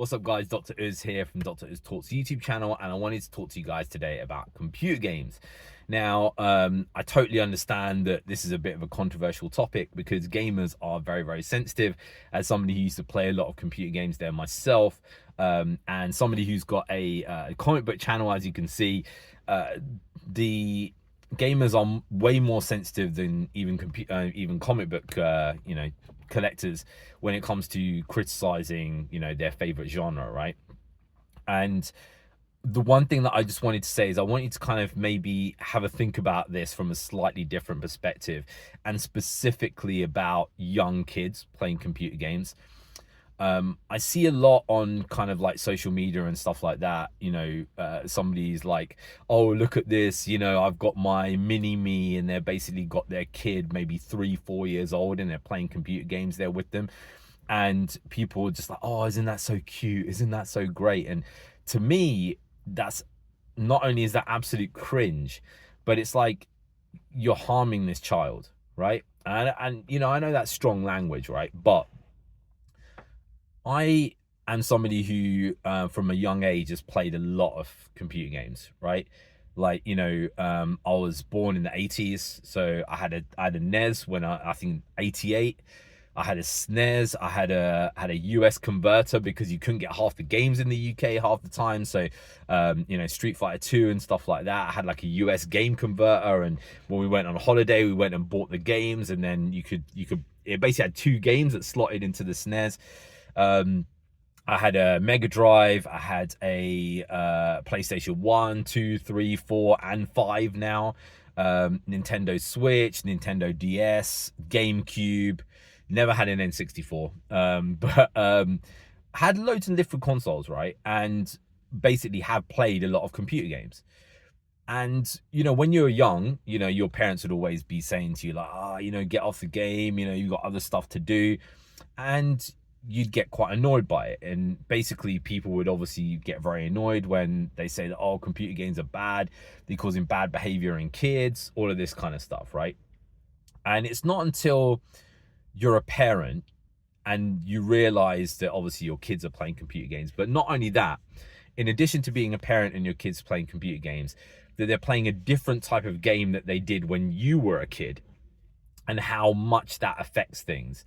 What's up, guys? Dr. Uz here from Dr. Uz Talks YouTube channel, and I wanted to talk to you guys today about computer games. Now, I totally understand that this is a bit of a controversial topic because gamers are very, very sensitive. As somebody who used to play a lot of computer games there myself, and somebody who's got a comic book channel, as you can see, the gamers are way more sensitive than even comic book collectors when it comes to criticizing their favorite genre, right? And the one thing that I just wanted to say is I want you to kind of maybe have a think about this from a slightly different perspective, and specifically about young kids playing computer games. I see a lot on kind of like social media and stuff like that. Somebody's like, oh, look at this, I've got my mini me, and they're basically got their kid maybe 3-4 years old, and they're playing computer games there with them. And people are just like, oh, isn't that so cute? Isn't that so great? And to me, that's not only is that absolute cringe, but it's like you're harming this child, right? And I know that's strong language, right? But I am somebody who, from a young age, has played a lot of computer games, right? Like, I was born in the 80s, so I had a NES when I think 88. I had a SNES. I had a US converter because you couldn't get half the games in the UK half the time. So, Street Fighter 2 and stuff like that. I had like a US game converter, and when we went on holiday, we went and bought the games, and then it basically had two games that slotted into the SNES. I had a Mega Drive. I had a PlayStation 1, 2, 3, 4, and 5 now. Nintendo Switch, Nintendo DS, GameCube. Never had an N64. But had loads of different consoles, right? And basically have played a lot of computer games. And, when you're young, your parents would always be saying to you like, get off the game, you've got other stuff to do. And you'd get quite annoyed by it. And basically people would obviously get very annoyed when they say that, oh, computer games are bad, they're causing bad behavior in kids, all of this kind of stuff, right? And it's not until you're a parent and you realize that obviously your kids are playing computer games, but not only that, in addition to being a parent and your kids playing computer games, that they're playing a different type of game that they did when you were a kid, and how much that affects things,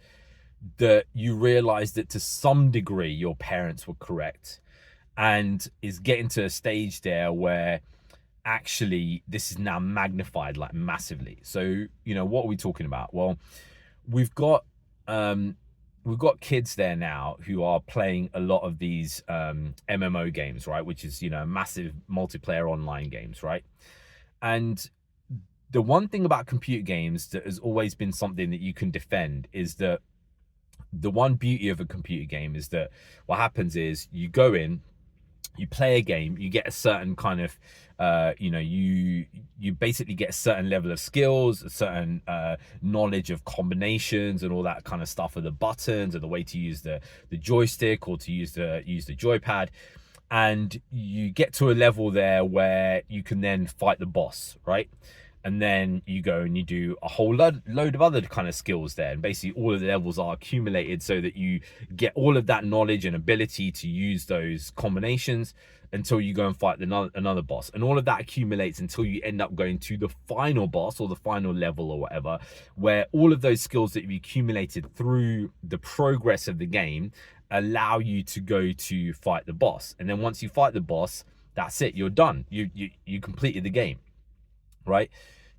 that you realize that to some degree your parents were correct, and is getting to a stage there where actually this is now magnified like massively. So, what are we talking about? Well, we've got kids there now who are playing a lot of these MMO games, right? Which is, massive multiplayer online games, right? And the one thing about computer games that has always been something that you can defend is that the one beauty of a computer game is that what happens is you go in, you play a game, you get a certain kind of you basically get a certain level of skills, a certain knowledge of combinations and all that kind of stuff, of the buttons and the way to use the joystick, or to use the joypad. And you get to a level there where you can then fight the boss, right? And then you go and you do a whole load of other kind of skills there. And basically all of the levels are accumulated so that you get all of that knowledge and ability to use those combinations until you go and fight another boss. And all of that accumulates until you end up going to the final boss, or the final level, or whatever, where all of those skills that you've accumulated through the progress of the game allow you to go to fight the boss. And then once you fight the boss, that's it, you're done. You completed the game, right?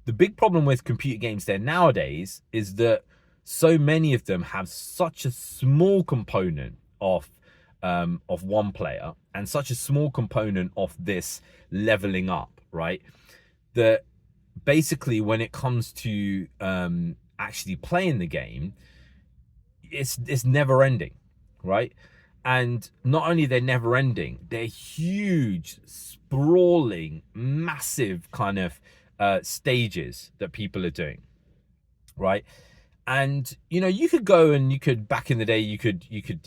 The big problem with computer games there nowadays is that so many of them have such a small component of one player, and such a small component of this leveling up, right? That basically when it comes to actually playing the game, it's never ending, right? And not only they're never ending, they're huge, sprawling, massive kind of stages that people are doing, right? And you could go and back in the day you could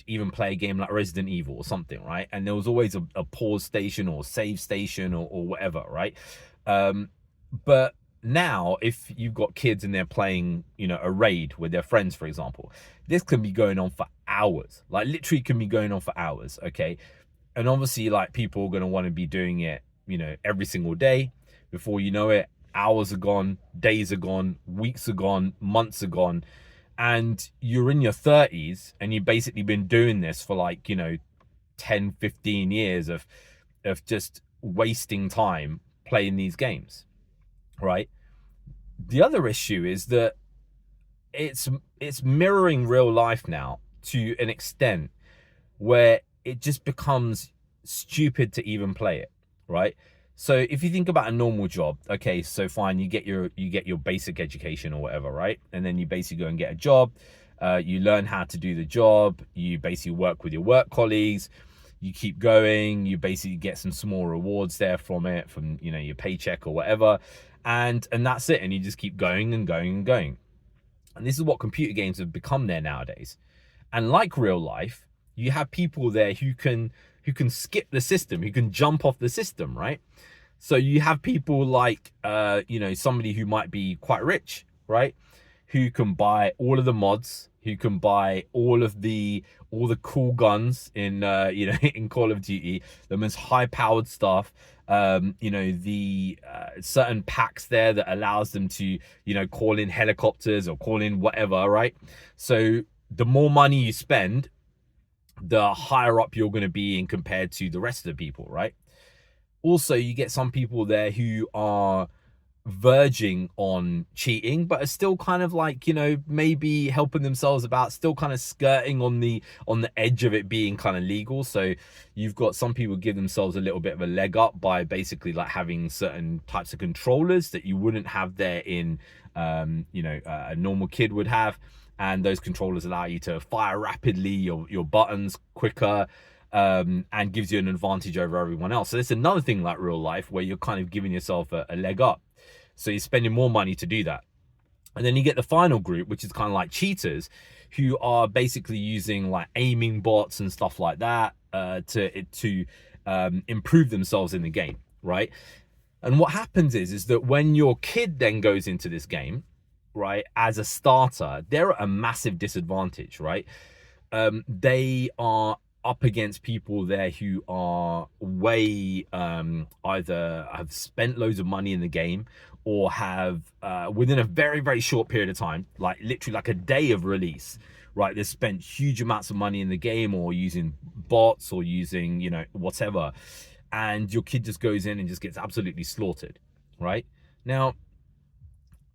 even play a game like Resident Evil or something, right? And there was always a pause station or save station or whatever, right? But now if you've got kids and they're playing, a raid with their friends, for example, this can be going on for hours, like literally can be going on for hours. Okay. And obviously, like, people are going to want to be doing it, every single day. Before you know it, hours are gone, days are gone, weeks are gone, months are gone, and you're in your 30s and you've basically been doing this for like 10, 15 years of just wasting time playing these games, right? The other issue is that it's mirroring real life now to an extent where it just becomes stupid to even play it, right? So if you think about a normal job, okay, so fine, you get your basic education or whatever, right? And then you basically go and get a job. You learn how to do the job. You basically work with your work colleagues. You keep going. You basically get some small rewards there from it, from your paycheck or whatever, and that's it. And you just keep going and going and going. And this is what computer games have become there nowadays. And like real life, you have people there who can skip the system, who can jump off the system, right? So you have people like somebody who might be quite rich, right? Who can buy all of the mods, who can buy all the cool guns in in Call of Duty, the most high powered stuff, the certain packs there that allows them to call in helicopters or call in whatever, right? So the more money you spend, the higher up you're going to be in compared to the rest of the people, right? Also, you get some people there who are verging on cheating, but are still kind of like, maybe helping themselves about, still kind of skirting on the edge of it being kind of legal. So you've got some people give themselves a little bit of a leg up by basically like having certain types of controllers that you wouldn't have there in a normal kid would have. And those controllers allow you to fire rapidly, your buttons quicker, and gives you an advantage over everyone else. So it's another thing like real life where you're kind of giving yourself a leg up. So you're spending more money to do that. And then you get the final group, which is kind of like cheaters, who are basically using like aiming bots and stuff like that to improve themselves in the game, right? And what happens is that when your kid then goes into this game, right, as a starter, they're at a massive disadvantage, right? They are up against people there who are way either have spent loads of money in the game or have within a very, very short period of time, like literally like a day of release, right, they've spent huge amounts of money in the game or using bots or using whatever, and your kid just goes in and just gets absolutely slaughtered, right? Now,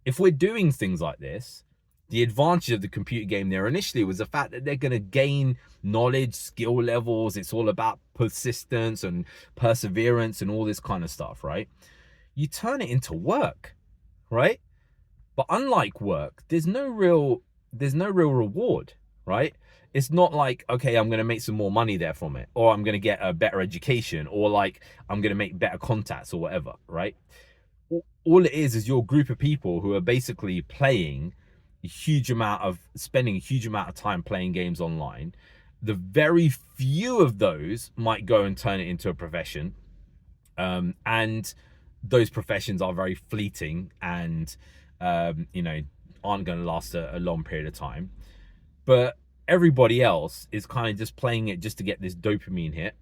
if we're doing things like this, the advantage of the computer game there initially was the fact that they're going to gain knowledge, skill levels. It's all about persistence and perseverance and all this kind of stuff, right? You turn it into work, right? But unlike work, there's no real reward, right? It's not like, okay, I'm going to make some more money there from it, or I'm going to get a better education, or like I'm going to make better contacts or whatever, right? All it is your group of people who are basically spending a huge amount of time playing games online. The very few of those might go and turn it into a profession. And those professions are very fleeting and, aren't going to last a long period of time. But everybody else is kind of just playing it just to get this dopamine hit.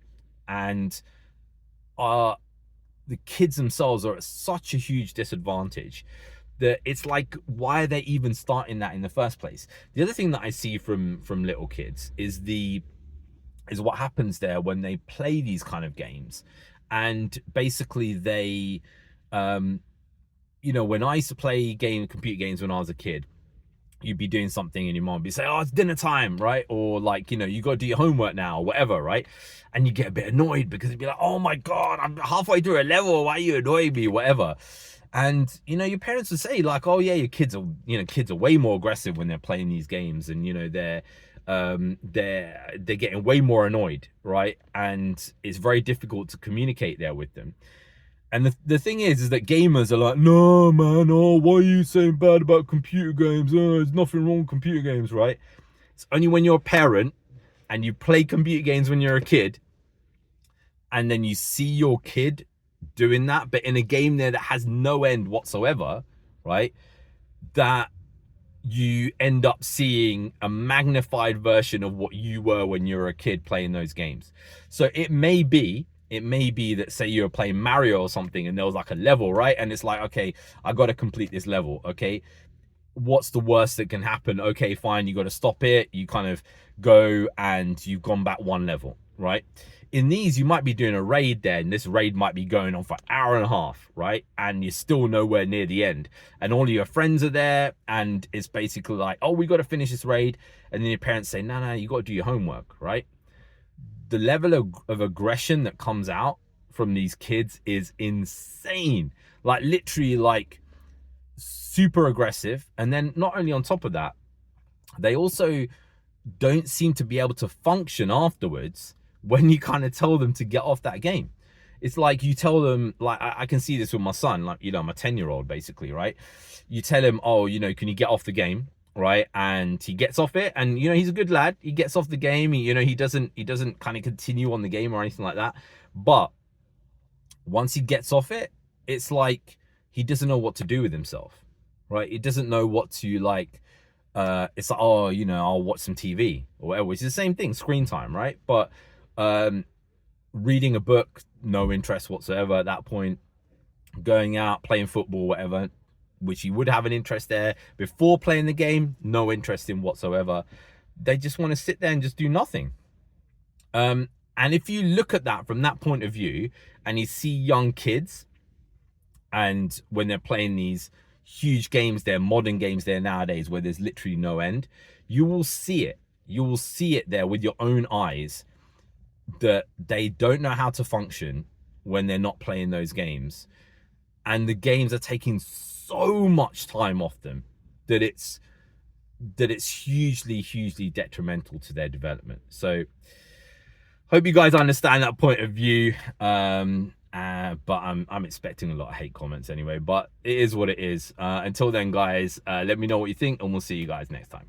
And the kids themselves are at such a huge disadvantage that it's like, why are they even starting that in the first place? The other thing that I see from little kids is what happens there when they play these kind of games. And basically they, when I used to play computer games when I was a kid, you'd be doing something and your mom would be saying, oh, it's dinner time, right? Or like, you got to do your homework now or whatever, right? And you get a bit annoyed because it'd be like, oh my God, I'm halfway through a level. Why are you annoying me? Whatever. And, your parents would say like, oh yeah, your kids are way more aggressive when they're playing these games. And, they're getting way more annoyed, right? And it's very difficult to communicate there with them. And the thing is that gamers are like, no, man, why are you saying bad about computer games? There's nothing wrong with computer games, right? It's only when you're a parent and you play computer games when you're a kid and then you see your kid doing that, but in a game there that has no end whatsoever, right, that you end up seeing a magnified version of what you were when you were a kid playing those games. So it may be that, say, you were playing Mario or something and there was like a level, right, and it's like, okay, I got to complete this level. Okay, what's the worst that can happen? Okay, fine, you got to stop it. You kind of go and you've gone back one level, right? In these, you might be doing a raid there, and this raid might be going on for an hour and a half, right? And you're still nowhere near the end, and all of your friends are there, and it's basically like, oh, we got to finish this raid, and then your parents say, no, you got to do your homework, right? The level of aggression that comes out from these kids is insane. Like, literally, like, super aggressive. And then not only on top of that, they also don't seem to be able to function afterwards when you kind of tell them to get off that game. It's like you tell them, like, I can see this with my son, like, you know, my 10-year-old basically, right? You tell him, oh, you know, can you get off the game, right? And he gets off it, and, you know, he's a good lad. He gets off the game. You know, he doesn't kind of continue on the game or anything like that. But once he gets off it, it's like he doesn't know what to do with himself, right? He doesn't know what to, like, it's like, oh, you know, I'll watch some TV or whatever, which is the same thing, screen time, right? But reading a book, no interest whatsoever at that point. Going out, playing football, whatever, which you would have an interest there before playing the game, no interest in whatsoever. They just want to sit there and just do nothing. And if you look at that from that point of view, and you see young kids, and when they're playing these huge games, they're modern games there nowadays where there's literally no end, you will see it. You will see it there with your own eyes, that they don't know how to function when they're not playing those games. And the games are taking so much time off them that it's hugely detrimental to their development. So hope you guys understand that point of view. But I'm expecting a lot of hate comments anyway, but it is what it is. Until then, guys, let me know what you think, and we'll see you guys next time.